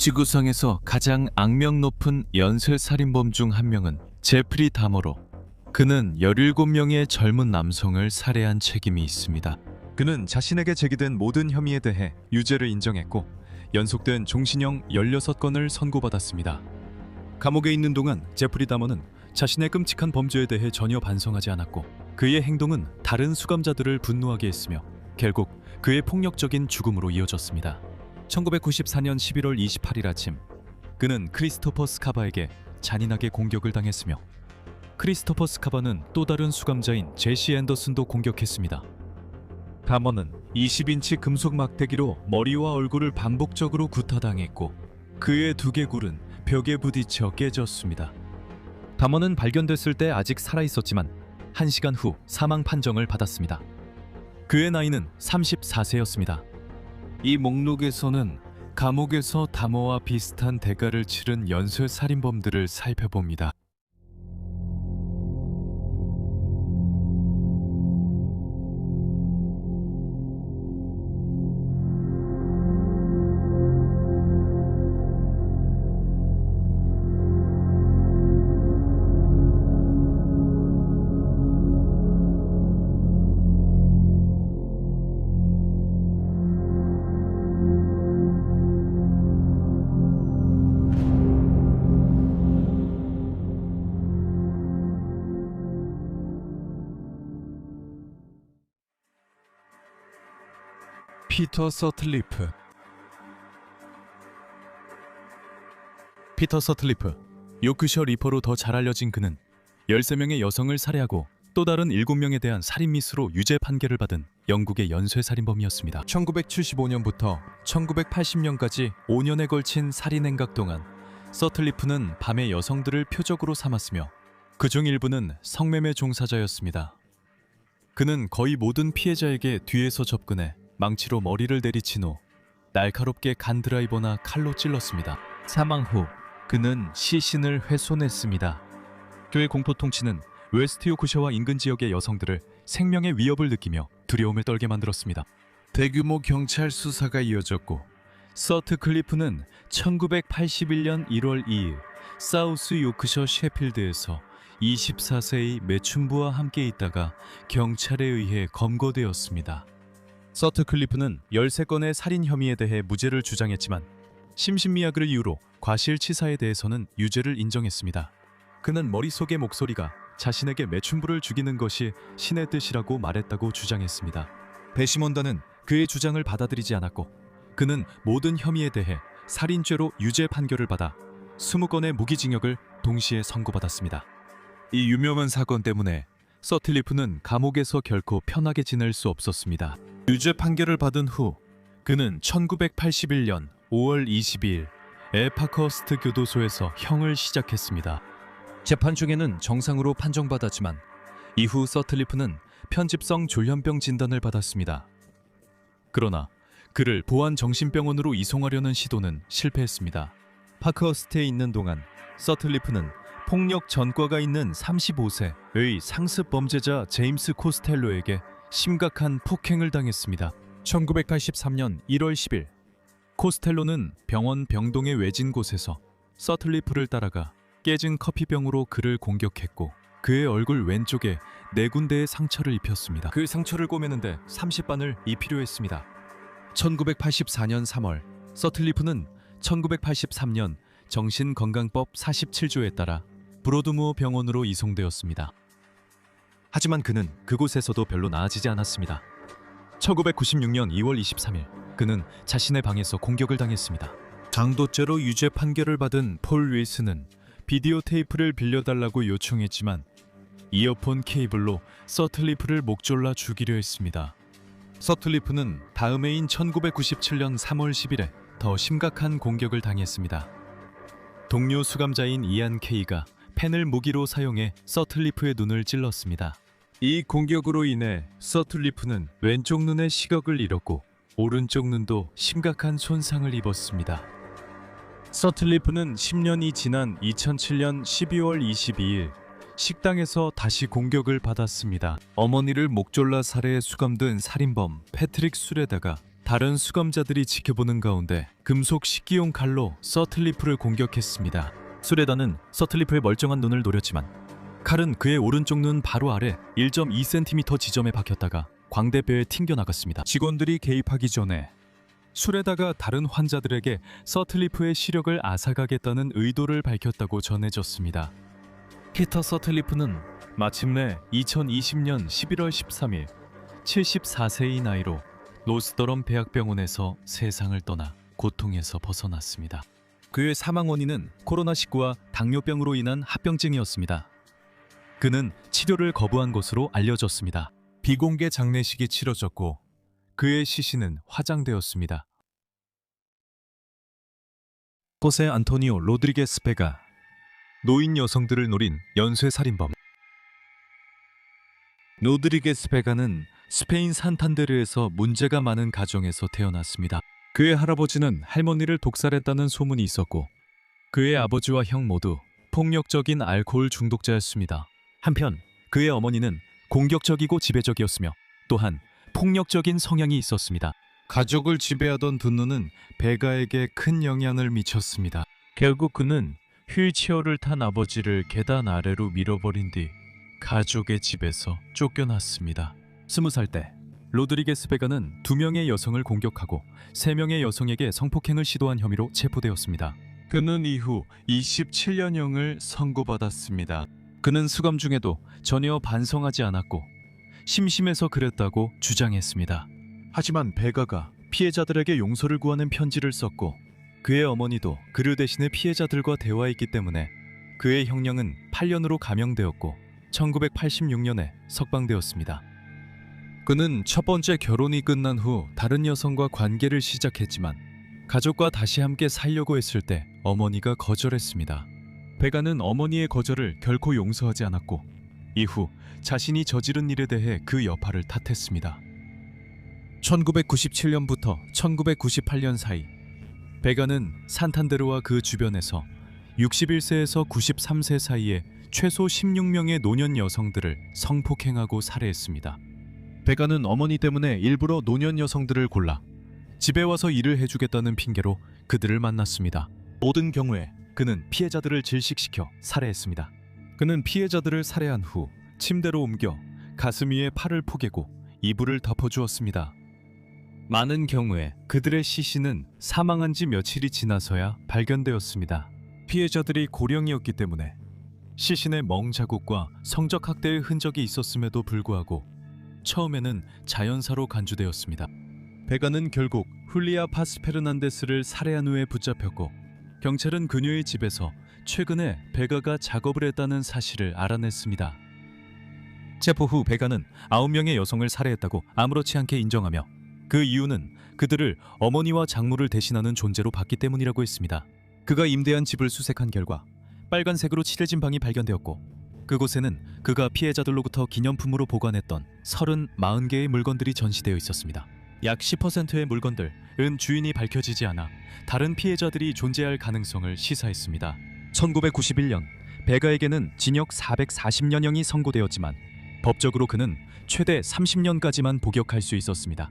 지구상에서 가장 악명 높은 연쇄살인범 중 한 명은 제프리 다머로, 그는 17명의 젊은 남성을 살해한 책임이 있습니다. 그는 자신에게 제기된 모든 혐의에 대해 유죄를 인정했고 연속된 종신형 16건을 선고받았습니다. 감옥에 있는 동안 제프리 다머는 자신의 끔찍한 범죄에 대해 전혀 반성하지 않았고 그의 행동은 다른 수감자들을 분노하게 했으며 결국 그의 폭력적인 죽음으로 이어졌습니다. 1994년 11월 28일 아침, 그는 크리스토퍼 스카바에게 잔인하게 공격을 당했으며 크리스토퍼 스카바는 또 다른 수감자인 제시 앤더슨도 공격했습니다. 다머는 20인치 금속 막대기로 머리와 얼굴을 반복적으로 구타당했고 그의 두개골은 벽에 부딪혀 깨졌습니다. 다머는 발견됐을 때 아직 살아있었지만 1시간 후 사망 판정을 받았습니다. 그의 나이는 34세였습니다. 이 목록에서는 감옥에서 다머와 비슷한 대가를 치른 연쇄살인범들을 살펴봅니다. 피터 서틀리프. 피터 서틀리프, 요크셔 리퍼로 더 잘 알려진 그는 13명의 여성을 살해하고 또 다른 7명에 대한 살인 미수로 유죄 판결을 받은 영국의 연쇄살인범이었습니다. 1975년부터 1980년까지 5년에 걸친 살인 행각 동안 서틀리프는 밤에 여성들을 표적으로 삼았으며 그중 일부는 성매매 종사자였습니다. 그는 거의 모든 피해자에게 뒤에서 접근해 망치로 머리를 내리친 후 날카롭게 간 드라이버나 칼로 찔렀습니다. 사망 후 그는 시신을 훼손했습니다. 그의 공포 통치는 웨스트 요크셔와 인근 지역의 여성들을 생명의 위협을 느끼며 두려움에 떨게 만들었습니다. 대규모 경찰 수사가 이어졌고 서트 클리프는 1981년 1월 2일 사우스 요크셔 셰필드에서 24세의 매춘부와 함께 있다가 경찰에 의해 검거되었습니다. 서트 클리프는 13건의 살인 혐의에 대해 무죄를 주장했지만 심신미약을 이유로 과실치사에 대해서는 유죄를 인정했습니다. 그는 머릿속의 목소리가 자신에게 매춘부를 죽이는 것이 신의 뜻이라고 말했다고 주장했습니다. 배심원단은 그의 주장을 받아들이지 않았고 그는 모든 혐의에 대해 살인죄로 유죄 판결을 받아 20건의 무기징역을 동시에 선고받았습니다. 이 유명한 사건 때문에 서틀리프는 감옥에서 결코 편하게 지낼 수 없었습니다. 유죄 판결을 받은 후 그는 1981년 5월 22일 에파커스트 교도소에서 형을 시작했습니다. 재판 중에는 정상으로 판정받았지만 이후 서틀리프는 편집성 졸현병 진단을 받았습니다. 그러나 그를 보안 정신병원으로 이송하려는 시도는 실패했습니다. 파크허스트에 있는 동안 서틀리프는 폭력 전과가 있는 35세의 상습 범죄자 제임스 코스텔로에게 심각한 폭행을 당했습니다. 1983년 1월 10일 코스텔로는 병원 병동의 외진 곳에서 서틀리프를 따라가 깨진 커피병으로 그를 공격했고 그의 얼굴 왼쪽에 4군데의 상처를 입혔습니다. 그 상처를 꼬매는데 30반을 필요했습니다. 1984년 3월 서틀리프는 1983년 정신건강법 47조에 따라 브로드무어 병원으로 이송되었습니다. 하지만 그는 그곳에서도 별로 나아지지 않았습니다. 1996년 2월 23일 그는 자신의 방에서 공격을 당했습니다. 강도죄로 유죄 판결을 받은 폴 윌슨은 비디오 테이프를 빌려달라고 요청했지만 이어폰 케이블로 서틀리프를 목 졸라 죽이려 했습니다. 서틀리프는 다음 해인 1997년 3월 10일에 더 심각한 공격을 당했습니다. 동료 수감자인 이안 케이가 펜을 무기로 사용해 서틀리프의 눈을 찔렀습니다. 이 공격으로 인해 서틀리프는 왼쪽 눈의 시각을 잃었고 오른쪽 눈도 심각한 손상을 입었습니다. 서틀리프는 10년이 지난 2007년 12월 22일 식당에서 다시 공격을 받았습니다. 어머니를 목 졸라 살해해 수감된 살인범 패트릭 술에다가 다른 수감자들이 지켜보는 가운데 금속 식기용 칼로 서틀리프를 공격했습니다. 수레단은 서틀리프의 멀쩡한 눈을 노렸지만 칼은 그의 오른쪽 눈 바로 아래 1.2cm 지점에 박혔다가 광대뼈에 튕겨나갔습니다. 직원들이 개입하기 전에 수레다가 다른 환자들에게 서틀리프의 시력을 앗아가겠다는 의도를 밝혔다고 전해졌습니다. 피터 서틀리프는 마침내 2020년 11월 13일 74세의 나이로 로스더럼 배악병원에서 세상을 떠나 고통에서 벗어났습니다. 그의 사망 원인은 코로나19와 당뇨병으로 인한 합병증이었습니다. 그는 치료를 거부한 것으로 알려졌습니다. 비공개 장례식이 치러졌고 그의 시신은 화장되었습니다. 호세 안토니오 로드리게스 베가, 노인 여성들을 노린 연쇄살인범. 로드리게스 베가는 스페인 산탄데르에서 문제가 많은 가정에서 태어났습니다. 그의 할아버지는 할머니를 독살했다는 소문이 있었고 그의 아버지와 형 모두 폭력적인 알코올 중독자였습니다. 한편 그의 어머니는 공격적이고 지배적이었으며 또한 폭력적인 성향이 있었습니다. 가족을 지배하던 분노는 베가에게 큰 영향을 미쳤습니다. 결국 그는 휠체어를 탄 아버지를 계단 아래로 밀어버린 뒤 가족의 집에서 쫓겨났습니다. 20살 때 로드리게스 베가는 2명의 여성을 공격하고 3명의 여성에게 성폭행을 시도한 혐의로 체포되었습니다. 그는 이후 27년형을 선고받았습니다. 그는 수감 중에도 전혀 반성하지 않았고 심심해서 그랬다고 주장했습니다. 하지만 베가가 피해자들에게 용서를 구하는 편지를 썼고 그의 어머니도 그를 대신해 피해자들과 대화했기 때문에 그의 형량은 8년으로 감형되었고 1986년에 석방되었습니다. 그는 첫 번째 결혼이 끝난 후 다른 여성과 관계를 시작했지만 가족과 다시 함께 살려고 했을 때 어머니가 거절했습니다. 베가는 어머니의 거절을 결코 용서하지 않았고 이후 자신이 저지른 일에 대해 그 여파를 탓했습니다. 1997년부터 1998년 사이 베가는 산탄데르와 그 주변에서 61세에서 93세 사이에 최소 16명의 노년 여성들을 성폭행하고 살해했습니다. 베가는 어머니 때문에 일부러 노년 여성들을 골라 집에 와서 일을 해주겠다는 핑계로 그들을 만났습니다. 모든 경우에 그는 피해자들을 질식시켜 살해했습니다. 그는 피해자들을 살해한 후 침대로 옮겨 가슴 위에 팔을 포개고 이불을 덮어주었습니다. 많은 경우에 그들의 시신은 사망한 지 며칠이 지나서야 발견되었습니다. 피해자들이 고령이었기 때문에 시신에 멍 자국과 성적 학대의 흔적이 있었음에도 불구하고 처음에는 자연사로 간주되었습니다. 베가는 결국 훌리아 파스페르난데스를 살해한 후에 붙잡혔고 경찰은 그녀의 집에서 최근에 베가가 작업을 했다는 사실을 알아냈습니다. 체포 후 베가는 9명의 여성을 살해했다고 아무렇지 않게 인정하며 그 이유는 그들을 어머니와 장모를 대신하는 존재로 봤기 때문이라고 했습니다. 그가 임대한 집을 수색한 결과 빨간색으로 칠해진 방이 발견되었고 그곳에는 그가 피해자들로부터 기념품으로 보관했던 40개의 물건들이 전시되어 있었습니다. 약 10%의 물건들은 주인이 밝혀지지 않아 다른 피해자들이 존재할 가능성을 시사했습니다. 1991년 베가에게는 징역 440년형이 선고되었지만 법적으로 그는 최대 30년까지만 복역할 수 있었습니다.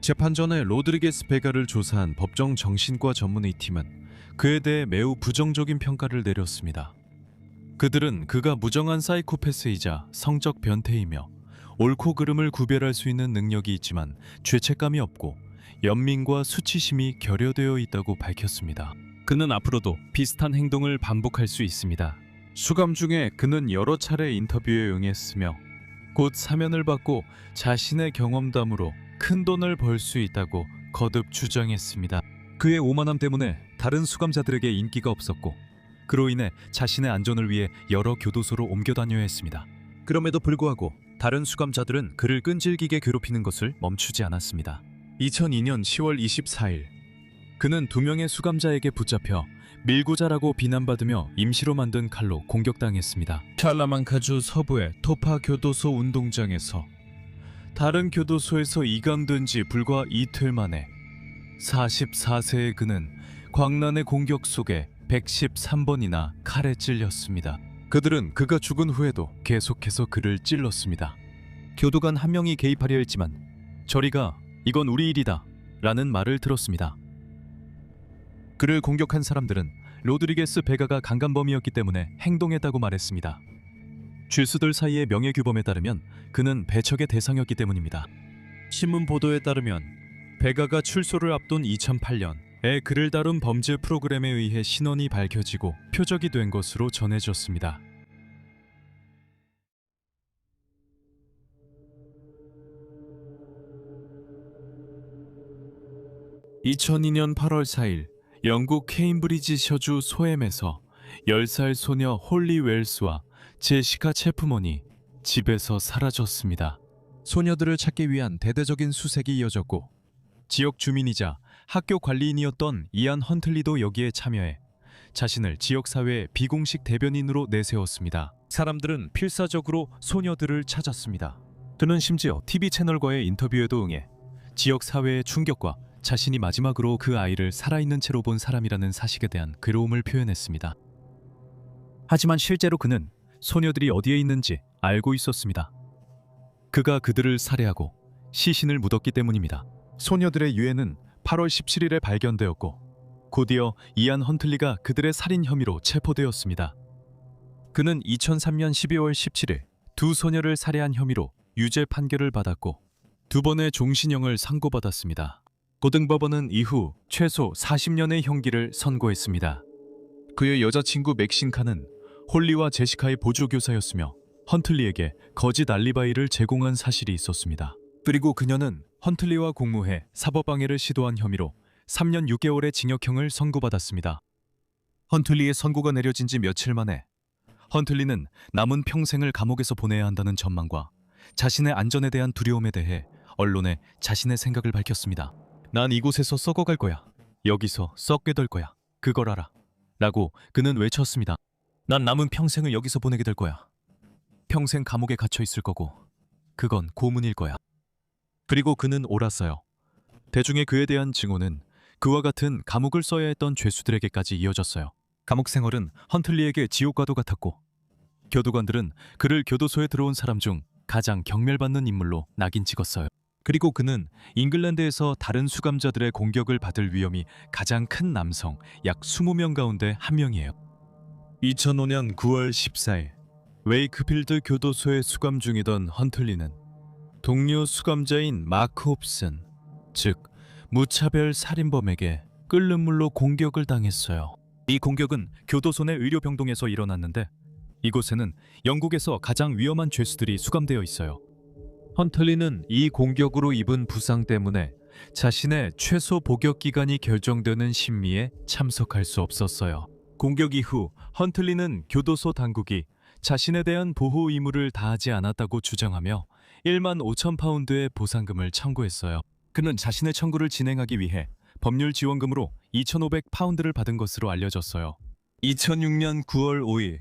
재판 전에 로드리게스 베가를 조사한 법정 정신과 전문의 팀은 그에 대해 매우 부정적인 평가를 내렸습니다. 그들은 그가 무정한 사이코패스이자 성적 변태이며 옳고 그름을 구별할 수 있는 능력이 있지만 죄책감이 없고 연민과 수치심이 결여되어 있다고 밝혔습니다. 그는 앞으로도 비슷한 행동을 반복할 수 있습니다. 수감 중에 그는 여러 차례 인터뷰에 응했으며 곧 사면을 받고 자신의 경험담으로 큰 돈을 벌 수 있다고 거듭 주장했습니다. 그의 오만함 때문에 다른 수감자들에게 인기가 없었고 그로 인해 자신의 안전을 위해 여러 교도소로 옮겨 다녀야 했습니다. 그럼에도 불구하고 다른 수감자들은 그를 끈질기게 괴롭히는 것을 멈추지 않았습니다. 2002년 10월 24일 그는 2명의 수감자에게 붙잡혀 밀고자라고 비난받으며 임시로 만든 칼로 공격당했습니다. 찰라만카주 서부의 토파 교도소 운동장에서 다른 교도소에서 이감된 지 불과 이틀 만에 44세의 그는 광란의 공격 속에 113번이나 칼에 찔렸습니다. 그들은 그가 죽은 후에도 계속해서 그를 찔렀습니다. 교도관 한 명이 개입하려 했지만 저리가 이건 우리 일이다 라는 말을 들었습니다. 그를 공격한 사람들은 로드리게스 베가가 강간범이었기 때문에 행동했다고 말했습니다. 죄수들 사이의 명예규범에 따르면 그는 배척의 대상이었기 때문입니다. 신문 보도에 따르면 베가가 출소를 앞둔 2008년에 그를 다룬 범죄 프로그램에 의해 신원이 밝혀지고 표적이 된 것으로 전해졌습니다. 2002년 8월 4일 영국 케임브리지셔주 소엠에서 10살 소녀 홀리 웰스와 제시카 체프먼이 집에서 사라졌습니다. 소녀들을 찾기 위한 대대적인 수색이 이어졌고 지역 주민이자 학교 관리인이었던 이안 헌틀리도 여기에 참여해 자신을 지역사회의 비공식 대변인으로 내세웠습니다. 사람들은 필사적으로 소녀들을 찾았습니다. 그는 심지어 TV 채널과의 인터뷰에도 응해 지역사회의 충격과 자신이 마지막으로 그 아이를 살아있는 채로 본 사람이라는 사실에 대한 괴로움을 표현했습니다. 하지만 실제로 그는 소녀들이 어디에 있는지 알고 있었습니다. 그가 그들을 살해하고 시신을 묻었기 때문입니다. 소녀들의 유해는 8월 17일에 발견되었고 곧이어 이안 헌틀리가 그들의 살인 혐의로 체포되었습니다. 그는 2003년 12월 17일 두 소녀를 살해한 혐의로 유죄 판결을 받았고 2번의 종신형을 선고받았습니다. 고등법원은 이후 최소 40년의 형기를 선고했습니다. 그의 여자친구 맥신 칸은 홀리와 제시카의 보조교사였으며 헌틀리에게 거짓 알리바이를 제공한 사실이 있었습니다. 그리고 그녀는 헌틀리와 공모해 사법방해를 시도한 혐의로 3년 6개월의 징역형을 선고받았습니다. 헌틀리의 선고가 내려진 지 며칠 만에 헌틀리는 남은 평생을 감옥에서 보내야 한다는 전망과 자신의 안전에 대한 두려움에 대해 언론에 자신의 생각을 밝혔습니다. 난 이곳에서 썩어갈 거야. 여기서 썩게 될 거야. 그걸 알아. 라고 그는 외쳤습니다. 난 남은 평생을 여기서 보내게 될 거야. 평생 감옥에 갇혀 있을 거고 그건 고문일 거야. 그리고 그는 옳았어요. 대중의 그에 대한 증오는 그와 같은 감옥을 써야 했던 죄수들에게까지 이어졌어요. 감옥 생활은 헌틀리에게 지옥과도 같았고 교도관들은 그를 교도소에 들어온 사람 중 가장 경멸받는 인물로 낙인 찍었어요. 그리고 그는 잉글랜드에서 다른 수감자들의 공격을 받을 위험이 가장 큰 남성 약 20명 가운데 한 명이에요. 2005년 9월 14일 웨이크필드 교도소에 수감 중이던 헌틀리는 동료 수감자인 마크 홉슨, 즉 무차별 살인범에게 끓는 물로 공격을 당했어요. 이 공격은 교도소 내 의료병동에서 일어났는데 이곳에는 영국에서 가장 위험한 죄수들이 수감되어 있어요. 헌틀리는 이 공격으로 입은 부상 때문에 자신의 최소 복역 기간이 결정되는 심리에 참석할 수 없었어요. 공격 이후 헌틀리는 교도소 당국이 자신에 대한 보호 의무를 다하지 않았다고 주장하며 1만 5천 파운드의 보상금을 청구했어요. 그는 자신의 청구를 진행하기 위해 법률 지원금으로 2,500 파운드를 받은 것으로 알려졌어요. 2006년 9월 5일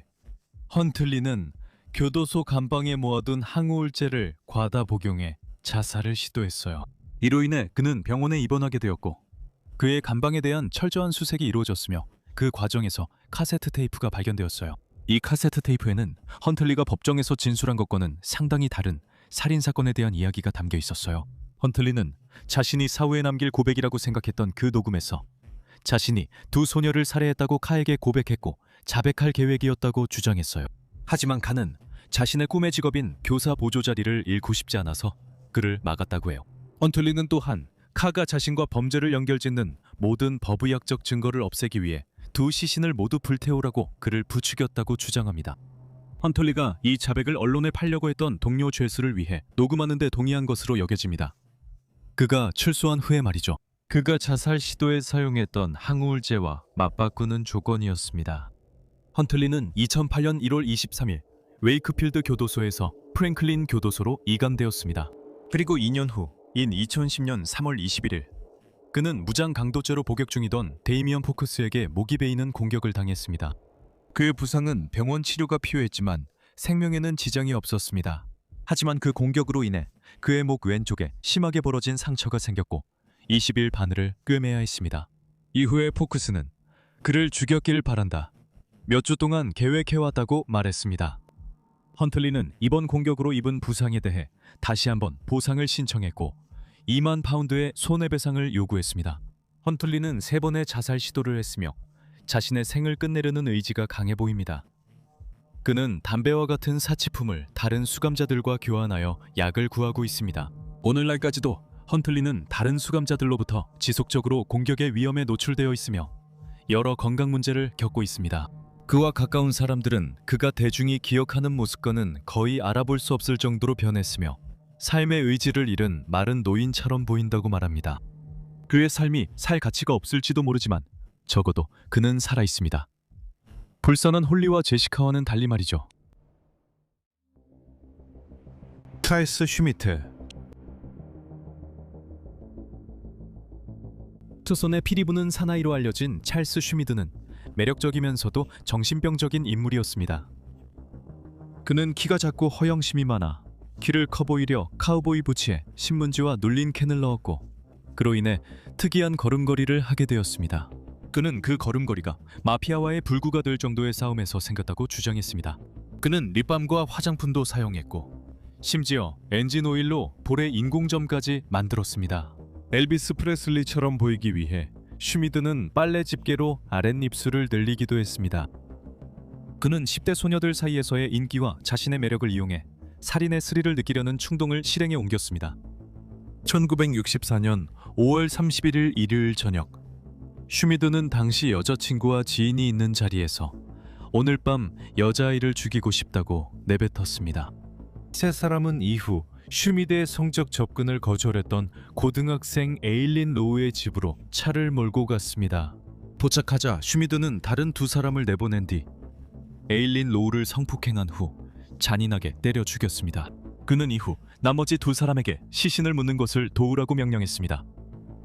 헌틀리는 교도소 감방에 모아둔 항우울제를 과다 복용해 자살을 시도했어요. 이로 인해 그는 병원에 입원하게 되었고 그의 감방에 대한 철저한 수색이 이루어졌으며 그 과정에서 카세트 테이프가 발견되었어요. 이 카세트 테이프에는 헌틀리가 법정에서 진술한 것과는 상당히 다른 살인사건에 대한 이야기가 담겨 있었어요. 헌틀리는 자신이 사후에 남길 고백이라고 생각했던 그 녹음에서 자신이 두 소녀를 살해했다고 카에게 고백했고 자백할 계획이었다고 주장했어요. 하지만 칸은 자신의 꿈의 직업인 교사 보조 자리를 잃고 싶지 않아서 그를 막았다고 해요. 헌틀리는 또한 카가 자신과 범죄를 연결짓는 모든 법의학적 증거를 없애기 위해 두 시신을 모두 불태우라고 그를 부추겼다고 주장합니다. 헌틀리가 이 자백을 언론에 팔려고 했던 동료 죄수를 위해 녹음하는 데 동의한 것으로 여겨집니다. 그가 출소한 후에 말이죠. 그가 자살 시도에 사용했던 항우울제와 맞바꾸는 조건이었습니다. 헌틀리는 2008년 1월 23일 웨이크필드 교도소에서 프랭클린 교도소로 이감되었습니다. 그리고 2년 후인 2010년 3월 21일 그는 무장 강도죄로 복역 중이던 데이미언 포크스에게 목이 베이는 공격을 당했습니다. 그의 부상은 병원 치료가 필요했지만 생명에는 지장이 없었습니다. 하지만 그 공격으로 인해 그의 목 왼쪽에 심하게 벌어진 상처가 생겼고 20일 바늘을 꿰매야 했습니다. 이후에 포크스는 그를 죽였길 바란다. 몇 주 동안 계획해왔다고 말했습니다. 헌틀리는 이번 공격으로 입은 부상에 대해 다시 한번 보상을 신청했고 2만 파운드의 손해배상을 요구했습니다. 헌틀리는 3번의 자살 시도를 했으며 자신의 생을 끝내려는 의지가 강해 보입니다. 그는 담배와 같은 사치품을 다른 수감자들과 교환하여 약을 구하고 있습니다. 오늘날까지도 헌틀리는 다른 수감자들로부터 지속적으로 공격의 위험에 노출되어 있으며 여러 건강 문제를 겪고 있습니다. 그와 가까운 사람들은 그가 대중이 기억하는 모습과는 거의 알아볼 수 없을 정도로 변했으며 삶의 의지를 잃은 마른 노인처럼 보인다고 말합니다. 그의 삶이 살 가치가 없을지도 모르지만 적어도 그는 살아 있습니다. 불쌍한 홀리와 제시카와는 달리 말이죠. 카이스 슈미트. 투손의 피리 부는 사나이로 알려진 찰스 슈미드는 매력적이면서도 정신병적인 인물이었습니다. 그는 키가 작고 허영심이 많아 키를 커 보이려 카우보이 부츠에 신문지와 눌린 캔을 넣었고 그로 인해 특이한 걸음걸이를 하게 되었습니다. 그는 그 걸음걸이가 마피아와의 불구가 될 정도의 싸움에서 생겼다고 주장했습니다. 그는 립밤과 화장품도 사용했고 심지어 엔진 오일로 볼의 인공점까지 만들었습니다. 엘비스 프레슬리처럼 보이기 위해 슈미드는 빨래 집게로 아랫입술을 늘리기도 했습니다. 그는 10대 소녀들 사이에서의 인기와 자신의 매력을 이용해 살인의 스릴을 느끼려는 충동을 실행에 옮겼습니다. 1964년 5월 31일 일요일 저녁, 슈미드는 당시 여자친구와 지인이 있는 자리에서 오늘 밤 여자아이를 죽이고 싶다고 내뱉었습니다. 세 사람은 이후 슈미드의 성적 접근을 거절했던 고등학생 에일린 로우의 집으로 차를 몰고 갔습니다. 도착하자 슈미드는 다른 두 사람을 내보낸 뒤 에일린 로우를 성폭행한 후 잔인하게 때려 죽였습니다. 그는 이후 나머지 두 사람에게 시신을 묻는 것을 도우라고 명령했습니다.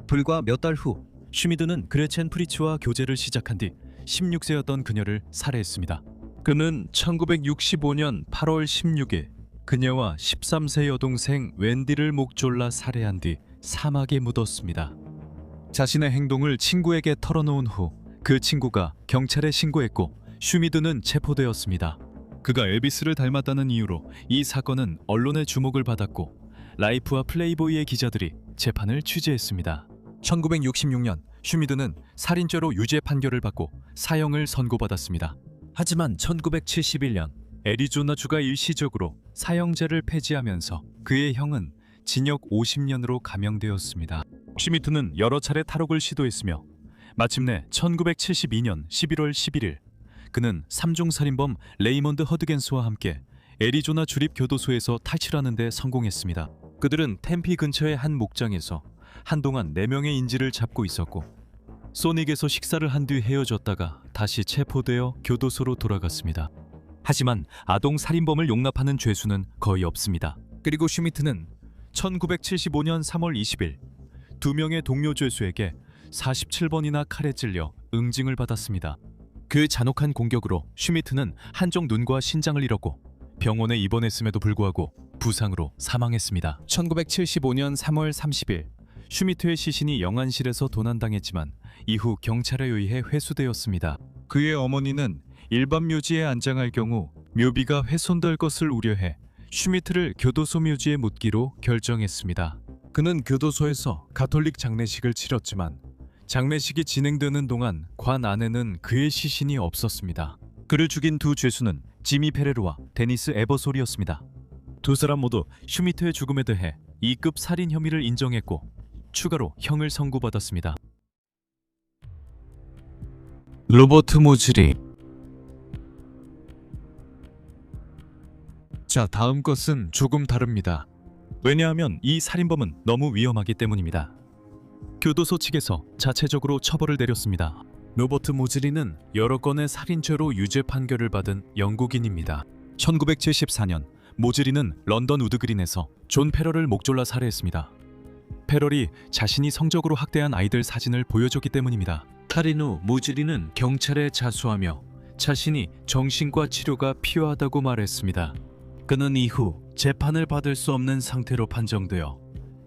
불과 몇 달 후 슈미드는 그레첸 프리츠와 교제를 시작한 뒤 16세였던 그녀를 살해했습니다. 그는 1965년 8월 16일 그녀와 13세 여동생 웬디를 목 졸라 살해한 뒤 사막에 묻었습니다. 자신의 행동을 친구에게 털어놓은 후 그 친구가 경찰에 신고했고 슈미드는 체포되었습니다. 그가 엘비스를 닮았다는 이유로 이 사건은 언론의 주목을 받았고 라이프와 플레이보이의 기자들이 재판을 취재했습니다. 1966년 슈미드는 살인죄로 유죄 판결을 받고 사형을 선고받았습니다. 하지만 1971년 애리조나주가 일시적으로 사형제를 폐지하면서 그의 형은 징역 50년으로 감형되었습니다. 슈미트는 여러 차례 탈옥을 시도했으며 마침내 1972년 11월 11일 그는 3중 살인범 레이먼드 허드겐스와 함께 애리조나 주립 교도소에서 탈출하는 데 성공했습니다. 그들은 템피 근처의 한 목장에서 한동안 4명의 인질을 잡고 있었고 소닉에서 식사를 한 뒤 헤어졌다가 다시 체포되어 교도소로 돌아갔습니다. 하지만 아동 살인범을 용납하는 죄수는 거의 없습니다. 그리고 슈미트는 1975년 3월 20일 2명의 동료 죄수에게 47번이나 칼에 찔려 응징을 받았습니다. 그 잔혹한 공격으로 슈미트는 한쪽 눈과 신장을 잃었고 병원에 입원했음에도 불구하고 부상으로 사망했습니다. 1975년 3월 30일 슈미트의 시신이 영안실에서 도난당했지만 이후 경찰에 의해 회수되었습니다. 그의 어머니는 일반 묘지에 안장할 경우 묘비가 훼손될 것을 우려해 슈미트를 교도소 묘지에 묻기로 결정했습니다. 그는 교도소에서 가톨릭 장례식을 치렀지만 장례식이 진행되는 동안 관 안에는 그의 시신이 없었습니다. 그를 죽인 두 죄수는 지미 페레로와 데니스 에버솔이었습니다. 두 사람 모두 슈미트의 죽음에 대해 2급 살인 혐의를 인정했고 추가로 형을 선고받았습니다. 로버트 모즐리. 자, 다음 것은 조금 다릅니다. 왜냐하면 이 살인범은 너무 위험하기 때문입니다. 교도소 측에서 자체적으로 처벌을 내렸습니다. 로버트 모즐리는 여러 건의 살인죄로 유죄 판결을 받은 영국인입니다. 1974년 모즐리는 런던 우드그린에서 존 페럴을 목졸라 살해했습니다. 페럴이 자신이 성적으로 학대한 아이들 사진을 보여줬기 때문입니다. 살인 후 모즐리는 경찰에 자수하며 자신이 정신과 치료가 필요하다고 말했습니다. 그는 이후 재판을 받을 수 없는 상태로 판정되어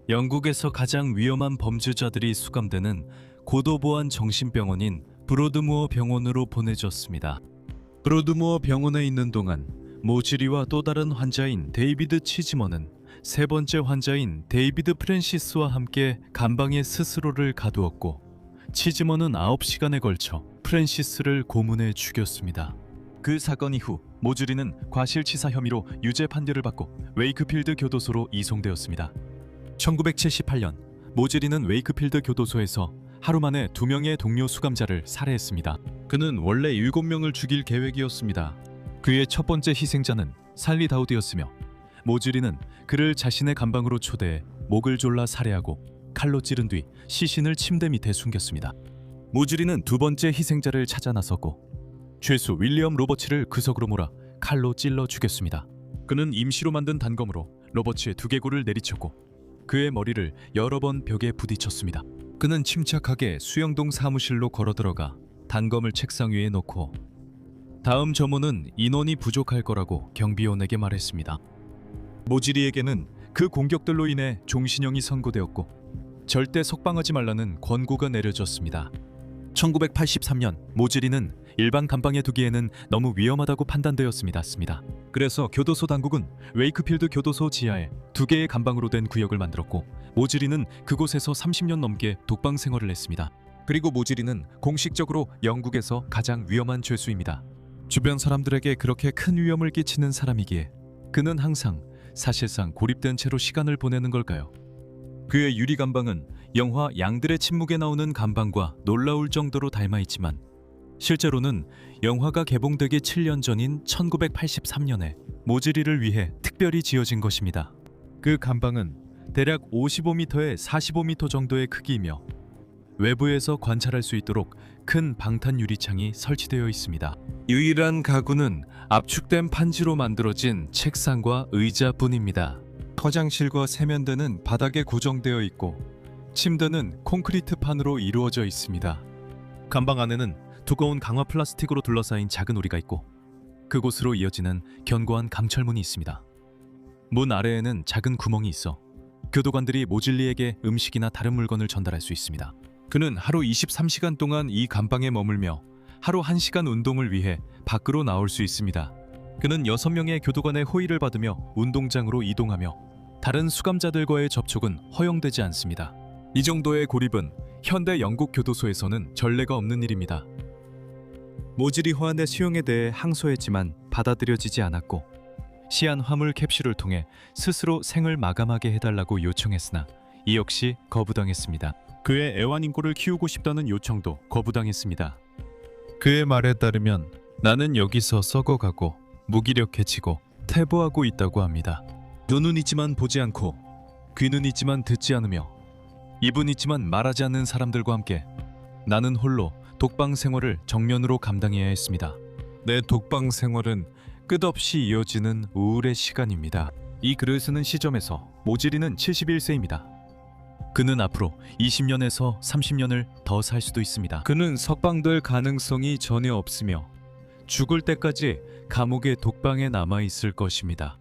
영국에서 가장 위험한 범죄자들이 수감되는 고도보안 정신병원인 브로드무어 병원으로 보내졌습니다. 브로드무어 병원에 있는 동안 모즐리와 또 다른 환자인 데이비드 치즈먼은 세 번째 환자인 데이비드 프랜시스와 함께 감방에 스스로를 가두었고 치즈먼은 9시간에 걸쳐 프랜시스를 고문해 죽였습니다. 그 사건 이후 모즐리는 과실치사 혐의로 유죄 판결을 받고 웨이크필드 교도소로 이송되었습니다. 1978년 모즐리는 웨이크필드 교도소에서 하루 만에 2명의 동료 수감자를 살해했습니다. 그는 원래 7명을 죽일 계획이었습니다. 그의 첫 번째 희생자는 살리 다우드였으며 모즐리는 그를 자신의 감방으로 초대해 목을 졸라 살해하고 칼로 찌른 뒤 시신을 침대 밑에 숨겼습니다. 모즐리는 두 번째 희생자를 찾아 나섰고 죄수 윌리엄 로버츠를 구석으로 몰아 칼로 찔러 죽였습니다. 그는 임시로 만든 단검으로 로버츠의 두개골을 내리쳤고 그의 머리를 여러 번 벽에 부딪혔습니다. 그는 침착하게 수영동 사무실로 걸어들어가 단검을 책상 위에 놓고 다음 점호는 인원이 부족할 거라고 경비원에게 말했습니다. 모즐리에게는 그 공격들로 인해 종신형이 선고되었고 절대 석방하지 말라는 권고가 내려졌습니다. 1983년 모즐리는 일반 감방에 두기에는 너무 위험하다고 판단되었습니다. 그래서 교도소 당국은 웨이크필드 교도소 지하에 2개의 감방으로 된 구역을 만들었고 모즐리는 그곳에서 30년 넘게 독방 생활을 했습니다. 그리고 모즐리는 공식적으로 영국에서 가장 위험한 죄수입니다. 주변 사람들에게 그렇게 큰 위험을 끼치는 사람이기에 그는 항상 사실상 고립된 채로 시간을 보내는 걸까요? 그의 유리 감방은 영화 양들의 침묵에 나오는 감방과 놀라울 정도로 닮아있지만 실제로는 영화가 개봉되기 7년 전인 1983년에 모즐리를 위해 특별히 지어진 것입니다. 그 감방은 대략 55m에 45m 정도의 크기이며 외부에서 관찰할 수 있도록 큰 방탄 유리창이 설치되어 있습니다. 유일한 가구는 압축된 판지로 만들어진 책상과 의자뿐입니다. 화장실과 세면대는 바닥에 고정되어 있고 침대는 콘크리트 판으로 이루어져 있습니다. 감방 안에는 두꺼운 강화 플라스틱으로 둘러싸인 작은 우리가 있고 그곳으로 이어지는 견고한 강철문이 있습니다. 문 아래에는 작은 구멍이 있어 교도관들이 모즐리에게 음식이나 다른 물건을 전달할 수 있습니다. 그는 하루 23시간 동안 이 감방에 머물며 하루 1시간 운동을 위해 밖으로 나올 수 있습니다. 그는 6명의 교도관의 호의를 받으며 운동장으로 이동하며 다른 수감자들과의 접촉은 허용되지 않습니다. 이 정도의 고립은 현대 영국 교도소에서는 전례가 없는 일입니다. 모즐리 호환의 수용에 대해 항소했지만 받아들여지지 않았고 시한 화물 캡슐을 통해 스스로 생을 마감하게 해달라고 요청했으나 이 역시 거부당했습니다. 그의 애완인고를 키우고 싶다는 요청도 거부당했습니다. 그의 말에 따르면 나는 여기서 썩어가고 무기력해지고 퇴보하고 있다고 합니다. 눈은 있지만 보지 않고 귀는 있지만 듣지 않으며 입은 있지만 말하지 않는 사람들과 함께 나는 홀로 독방 생활을 정면으로 감당해야 했습니다. 내 독방 생활은 끝없이 이어지는 우울의 시간입니다. 이 글을 쓰는 시점에서 모즐리는 71세입니다. 그는 앞으로 20년에서 30년을 더 살 수도 있습니다. 그는 석방될 가능성이 전혀 없으며 죽을 때까지 감옥의 독방에 남아 있을 것입니다.